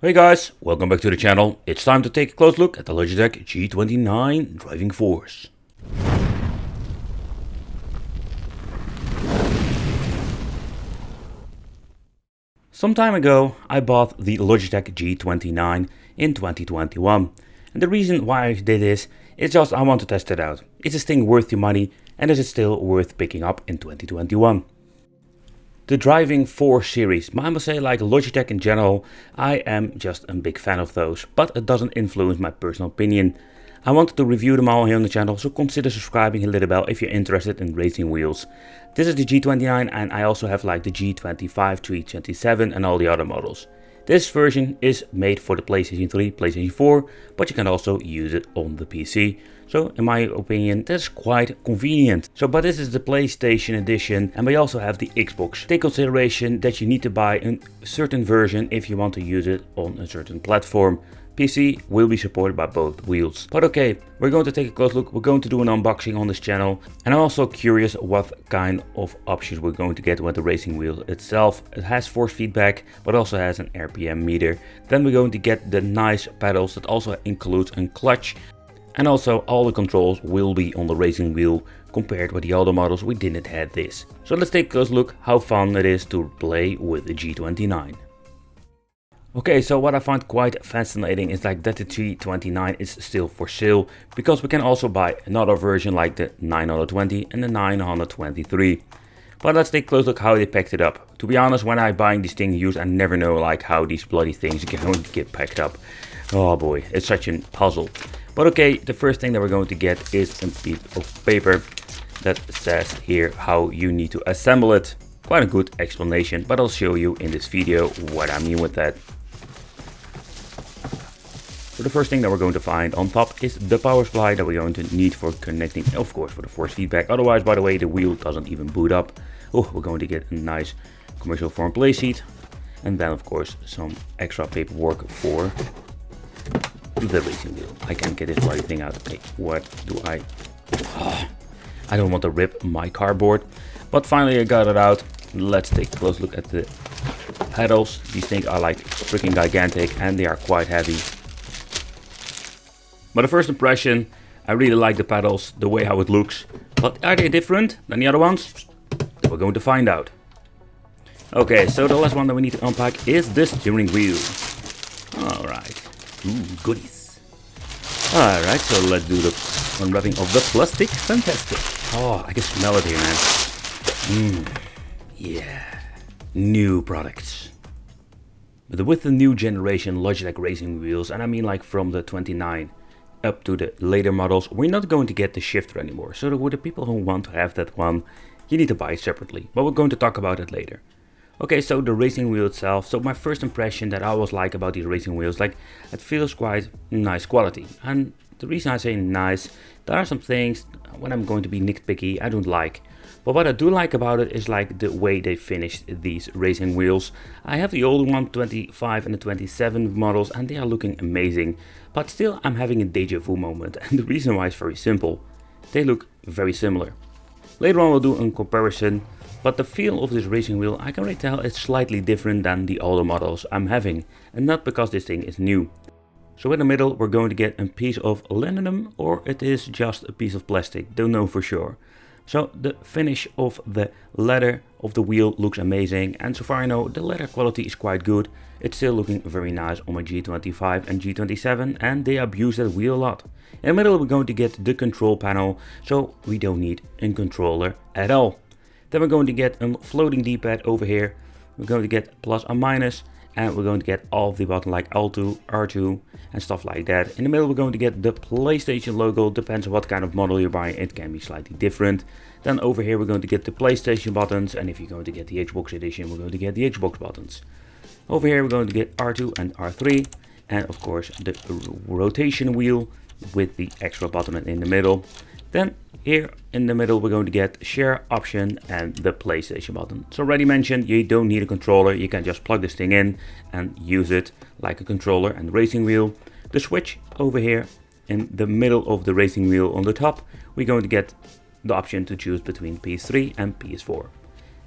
Hey guys, welcome back to the channel. It's time to take a close look at the Logitech G29 driving force. Some time ago I bought the Logitech G29 in 2021, and the reason why I did this is just I want to test it out. Is this thing worth your money, and is it still worth picking up in 2021? The driving force series, but I must say, like Logitech in general, I am just a big fan of those, but it doesn't influence my personal opinion. I wanted to review them all here on the channel, so consider subscribing and hit the bell if you're interested in racing wheels. This is the G29 and I also have like the G25, G27 and all the other models. This version is made for the PlayStation 3, PlayStation 4, but you can also use it on the PC. So in my opinion, that's quite convenient. But this is the PlayStation edition, and we also have the Xbox. Take consideration that you need to buy a certain version if you want to use it on a certain platform. PC will be supported by both wheels. But okay, we're going to take a close look. We're going to do an unboxing on this channel. And I'm also curious what kind of options we're going to get with the racing wheel itself. It has force feedback, but also has an RPM meter. Then we're going to get the nice pedals that also includes a clutch. And also all the controls will be on the racing wheel. Compared with the other models, we didn't have this. So let's take a close look how fun it is to play with the G29. Okay, so what I find quite fascinating is like that the G29 is still for sale, because we can also buy another version like the 920 and the 923. But let's take a close look how they packed it up. To be honest, when I buying these things used, I never know like how these bloody things are going to get packed up. Oh boy, it's such a puzzle. But okay, the first thing that we're going to get is a piece of paper that says here how you need to assemble it. Quite a good explanation, but I'll show you in this video what I mean with that. So the first thing that we're going to find on top is the power supply that we're going to need for connecting, of course, for the force feedback. Otherwise, by the way, the wheel doesn't even boot up. Oh, we're going to get a nice commercial form play seat. And then, of course, some extra paperwork for the racing wheel. I can't get this bloody thing out. Okay, what do I... Oh, I don't want to rip my cardboard. But finally I got it out. Let's take a close look at the pedals. These things are like freaking gigantic and they are quite heavy. But the first impression, I really like the pedals, the way how it looks. But are they different than the other ones? We're going to find out. Okay, so the last one that we need to unpack is this steering wheel. Alright. Ooh, goodies. Alright, so let's do the unwrapping of the plastic. Fantastic. Oh, I can smell it here, man. Yeah. New products. But with the new generation Logitech racing wheels, and I mean like from the 29 up to the later models, we're not going to get the shifter anymore. So with the people who want to have that one, you need to buy it separately. But we're going to talk about it later. Okay, so the racing wheel itself. So my first impression that I always like about these racing wheels, like it feels quite nice quality. And the reason I say nice, there are some things when I'm going to be nitpicky I don't like. But what I do like about it is like the way they finished these racing wheels. I have the older one, 25 and the 27 models, and they are looking amazing. But still I'm having a deja vu moment, and the reason why is very simple. They look very similar. Later on we'll do a comparison, but the feel of this racing wheel I can already tell it's slightly different than the older models I'm having. And not because this thing is new. So in the middle we're going to get a piece of aluminum, or it is just a piece of plastic, don't know for sure. So the finish of the leather of the wheel looks amazing, and so far I know the leather quality is quite good. It's still looking very nice on my G25 and G27, and they abuse that wheel a lot. In the middle we're going to get the control panel, so we don't need a controller at all. Then we're going to get a floating D-pad over here. We're going to get plus or minus, and we're going to get all of the buttons like L2, R2 and stuff like that. In the middle we're going to get the PlayStation logo, depends on what kind of model you're buying, it can be slightly different. Then over here we're going to get the PlayStation buttons, and if you're going to get the Xbox edition we're going to get the Xbox buttons. Over here we're going to get R2 and R3, and of course the rotation wheel with the extra button in the middle. Then here in the middle we're going to get share option and the PlayStation button. So already mentioned, you don't need a controller, you can just plug this thing in and use it like a controller and racing wheel. The switch over here in the middle of the racing wheel on the top, we're going to get the option to choose between PS3 and PS4.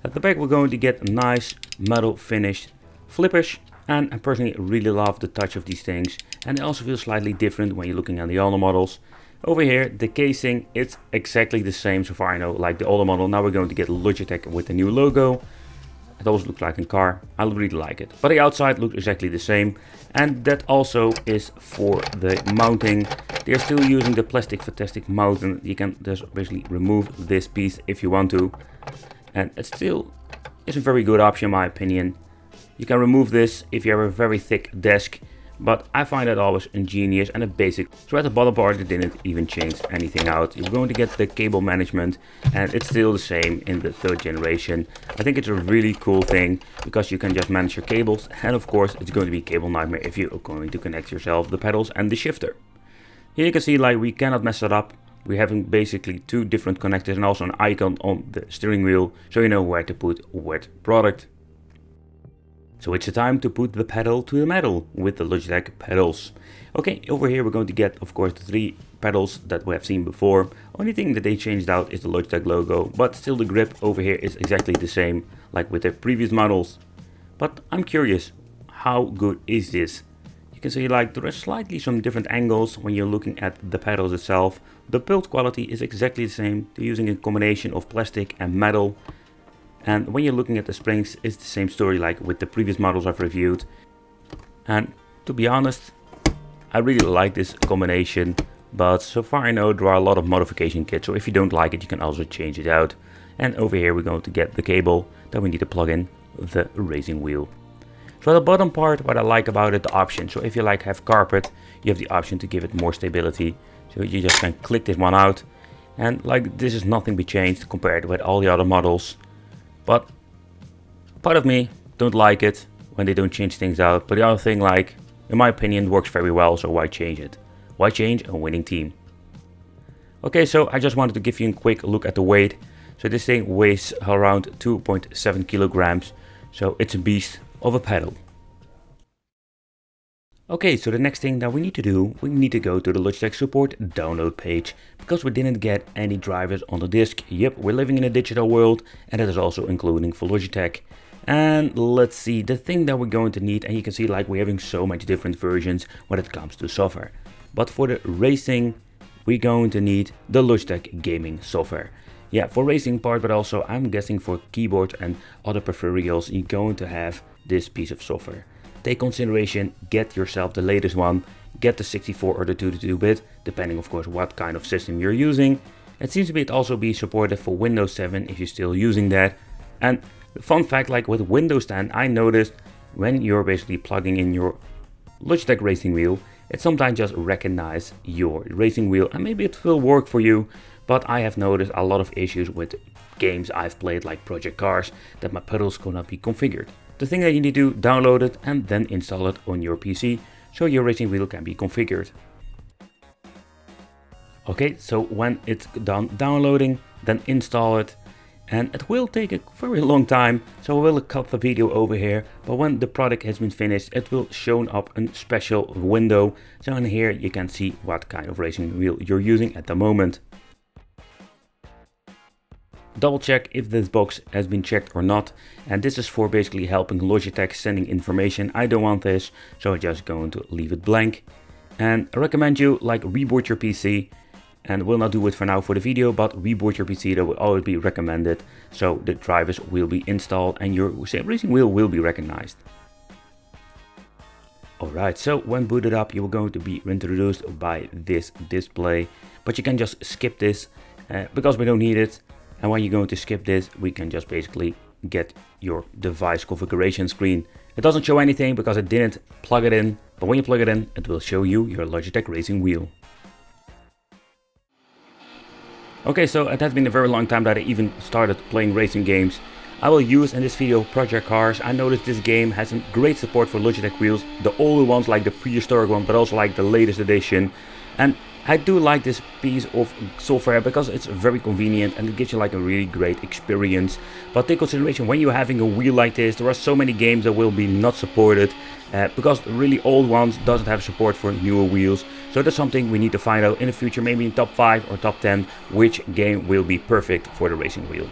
At the back we're going to get nice metal finished flippers, And I personally really love the touch of these things, and they also feel slightly different when you're looking at the older models. Over here, the casing, it's exactly the same so far I know, like the older model. Now we're going to get Logitech with the new logo. It also looks like a car. I really like it. But the outside looks exactly the same. And that also is for the mounting. They're still using the plastic fantastic mounting. You can just basically remove this piece if you want to. And it still is a very good option in my opinion. You can remove this if you have a very thick desk. But I find that always ingenious and a basic. So at the bottom part it didn't even change anything out. You're going to get the cable management and it's still the same in the 3rd generation. I think it's a really cool thing because you can just manage your cables, and of course it's going to be cable nightmare if you're going to connect yourself the pedals and the shifter. Here you can see like we cannot mess it up. We're having basically 2 different connectors and also an icon on the steering wheel so you know where to put what product. So it's the time to put the pedal to the metal with the Logitech pedals. Okay, over here we're going to get, of course, the 3 pedals that we have seen before. Only thing that they changed out is the Logitech logo, but still the grip over here is exactly the same like with the previous models. But I'm curious, how good is this? You can see like there are slightly some different angles when you're looking at the pedals itself. The build quality is exactly the same. They're using a combination of plastic and metal. And when you're looking at the springs, it's the same story like with the previous models I've reviewed. And to be honest, I really like this combination. But so far I know there are a lot of modification kits. So if you don't like it, you can also change it out. And over here we're going to get the cable that we need to plug in the racing wheel. So at the bottom part, what I like about it, the option. So if you like have carpet, you have the option to give it more stability. So you just can click this one out. And like this is nothing be changed compared with all the other models. But part of me don't like it when they don't change things out. But the other thing, like, in my opinion, works very well, so why change it? Why change a winning team? Okay, so I just wanted to give you a quick look at the weight. So this thing weighs around 2.7 kilograms. So it's a beast of a pedal. Okay, so the next thing that we need to do, we need to go to the Logitech support download page, because we didn't get any drivers on the disk. Yep, we're living in a digital world, and that is also including for Logitech. And let's see, the thing that we're going to need, and you can see like we're having so much different versions when it comes to software. But for the racing, we're going to need the Logitech gaming software. Yeah, for racing part, but also I'm guessing for keyboard and other peripherals, you're going to have this piece of software. Take consideration, get yourself the latest one, get the 64 or the 2-to-2-bit, depending of course what kind of system you're using. It seems to be also be supported for Windows 7 if you're still using that. And the fun fact, like with Windows 10, I noticed when you're basically plugging in your Logitech racing wheel, it sometimes just recognizes your racing wheel, and maybe it will work for you, but I have noticed a lot of issues with games I've played like Project Cars that my pedals could not be configured. The thing that you need to do, download it and then install it on your PC so your racing wheel can be configured. Okay, so when it's done downloading, then install it, and it will take a very long time, so I will cut the video over here, but when the product has been finished, it will show up a special window. So in here you can see what kind of racing wheel you're using at the moment. Double check if this box has been checked or not, and this is for basically helping Logitech sending information. I don't want this, so I'm just going to leave it blank. And I recommend you like reboot your PC, and will not do it for now for the video, but reboot your PC, that will always be recommended, so the drivers will be installed and your racing wheel will be recognized. Alright, so when booted up you are going to be introduced by this display, but you can just skip this because we don't need it. And when you're going to skip this, we can just basically get your device configuration screen. It doesn't show anything because I didn't plug it in, but when you plug it in, it will show you your Logitech racing wheel. Okay, so it has been a very long time that I even started playing racing games. I will use in this video Project Cars. I noticed this game has a great support for Logitech wheels, the older ones like the prehistoric one, but also like the latest edition. And I do like this piece of software because it's very convenient and it gives you like a really great experience. But take consideration when you're having a wheel like this, there are so many games that will be not supported because the really old ones doesn't have support for newer wheels. So that's something we need to find out in the future, maybe in top 5 or top 10, which game will be perfect for the racing wheel.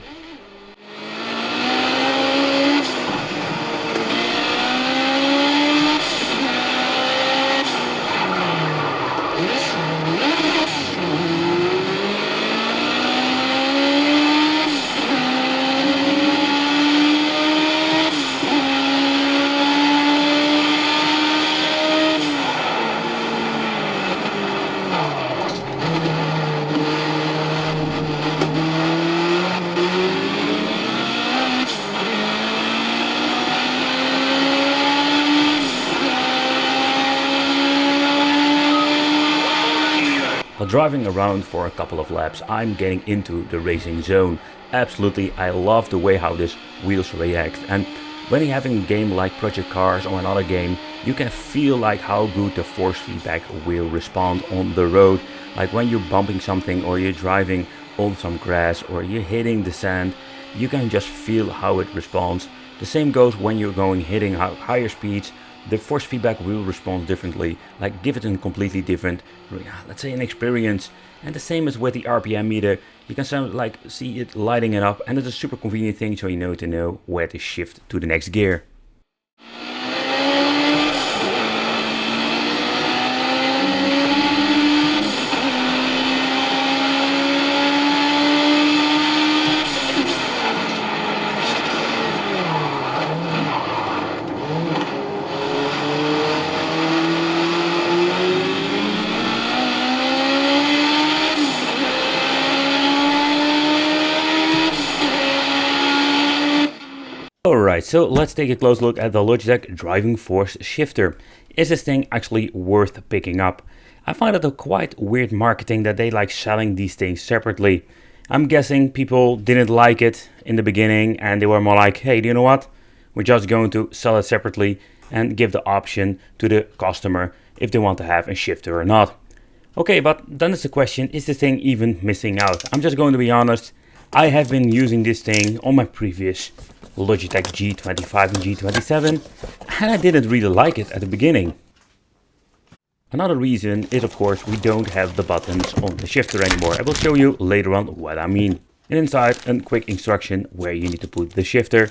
While driving around for a couple of laps, I'm getting into the racing zone. Absolutely, I love the way how this wheels react, and when you're having a game like Project Cars or another game, you can feel like how good the force feedback will respond on the road. Like when you're bumping something or you're driving on some grass or you're hitting the sand, you can just feel how it responds. The same goes when you're hitting higher speeds. The force feedback will respond differently, like give it a completely different, let's say, an experience. And the same as with the RPM meter, you can see it lighting it up, and it's a super convenient thing, so you know where to shift to the next gear. Alright, so let's take a close look at the Logitech Driving Force Shifter. Is this thing actually worth picking up? I find it a quite weird marketing that they like selling these things separately. I'm guessing people didn't like it in the beginning and they were more like, hey, do you know what? We're just going to sell it separately and give the option to the customer if they want to have a shifter or not. Okay, but then it's the question, is this thing even missing out? I'm just going to be honest, I have been using this thing on my previous Logitech G25 and G27, and I didn't really like it at the beginning. Another reason is, of course, we don't have the buttons on the shifter anymore. I will show you later on what I mean. And inside, a quick instruction where you need to put the shifter.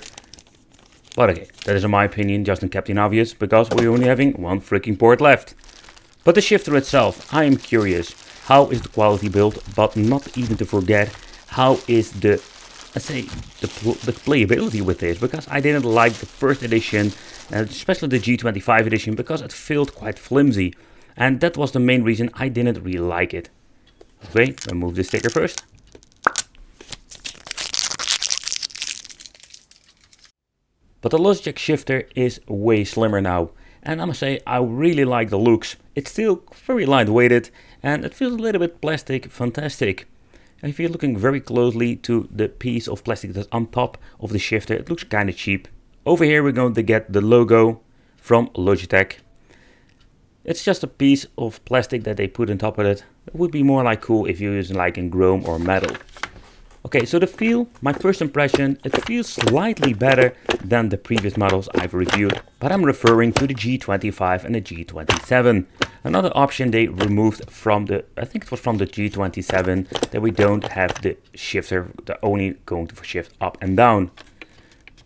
But okay, that is in my opinion just in Captain Obvious, because we're only having one freaking port left. But the shifter itself, I am curious, how is the quality built, but not even to forget, how is the, let's say, the playability with this, because I didn't like the first edition, especially the G25 edition, because it felt quite flimsy, and that was the main reason I didn't really like it. Okay, remove the sticker first. But the Logitech shifter is way slimmer now, and I must say I really like the looks. It's still very lightweighted and it feels a little bit plastic fantastic. And if you're looking very closely to the piece of plastic that's on top of the shifter, it looks kind of cheap. Over here we're going to get the logo from Logitech. It's just a piece of plastic that they put on top of it. It would be more like cool if you're using like in chrome or metal. Okay, so the feel, my first impression, it feels slightly better than the previous models I've reviewed, but I'm referring to the G25 and the G27. Another option they removed from the, I think it was from the G27, that we don't have the shifter, they're only going to shift up and down.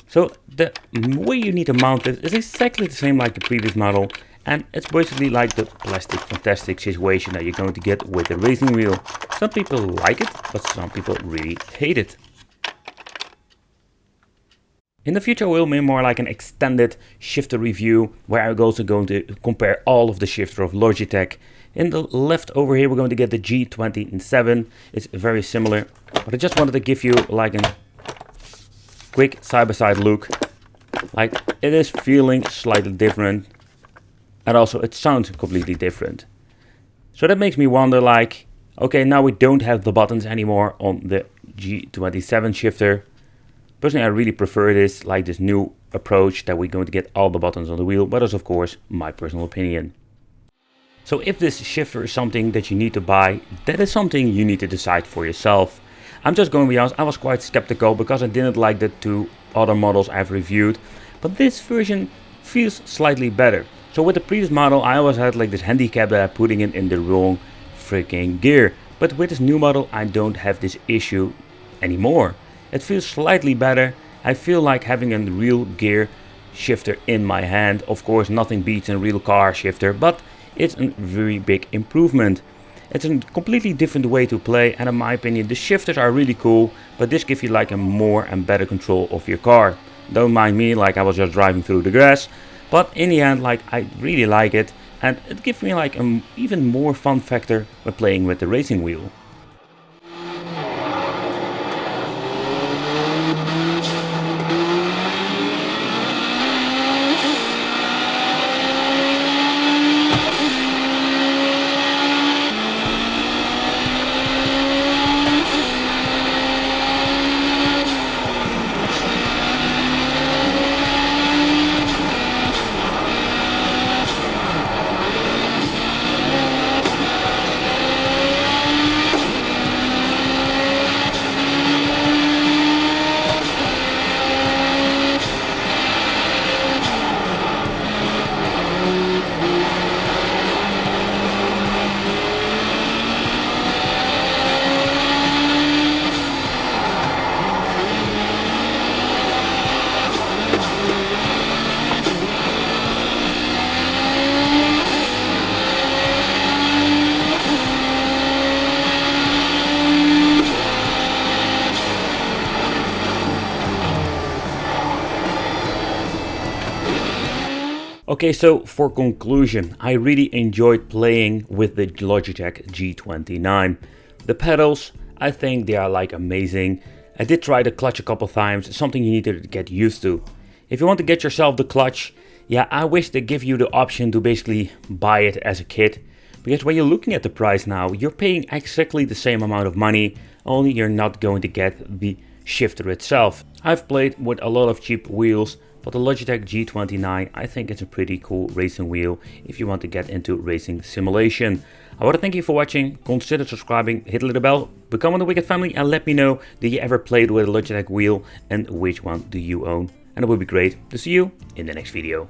So the way you need to mount it is exactly the same like the previous model, and it's basically like the plastic fantastic situation that you're going to get with the racing wheel. Some people like it, but some people really hate it. In the future we'll make more like an extended shifter review, where I'm also going to compare all of the shifter of Logitech. In the left over here we're going to get the G27. It's very similar, but I just wanted to give you like a quick side-by-side look. Like, it is feeling slightly different, and also it sounds completely different. So that makes me wonder, like, okay, now we don't have the buttons anymore on the G27 shifter. Personally, I really prefer this, like this new approach that we're going to get all the buttons on the wheel, but that's of course my personal opinion. So if this shifter is something that you need to buy, that is something you need to decide for yourself. I'm just going to be honest, I was quite skeptical because I didn't like the two other models I've reviewed, but this version feels slightly better. So with the previous model I always had like this handicap that I'm putting it in the wrong freaking gear, but with this new model I don't have this issue anymore. It feels slightly better. I feel like having a real gear shifter in my hand. Of course nothing beats a real car shifter, but it's a very big improvement. It's a completely different way to play, and in my opinion the shifters are really cool, but this gives you like a more and better control of your car. Don't mind me, like I was just driving through the grass, but in the end like I really like it, and it gives me like an even more fun factor when playing with the racing wheel. Okay, so for conclusion, I really enjoyed playing with the Logitech G29. The pedals, I think they are like amazing. I did try the clutch a couple times, something you need to get used to. If you want to get yourself the clutch, yeah, I wish they give you the option to basically buy it as a kit. Because when you're looking at the price now, you're paying exactly the same amount of money, only you're not going to get the shifter itself. I've played with a lot of cheap wheels, but the Logitech G29, I think it's a pretty cool racing wheel if you want to get into racing simulation. I want to thank you for watching, consider subscribing, hit the little bell, become one of the Wicked family, and let me know, did you ever played with a Logitech wheel and which one do you own? And it would be great to see you in the next video.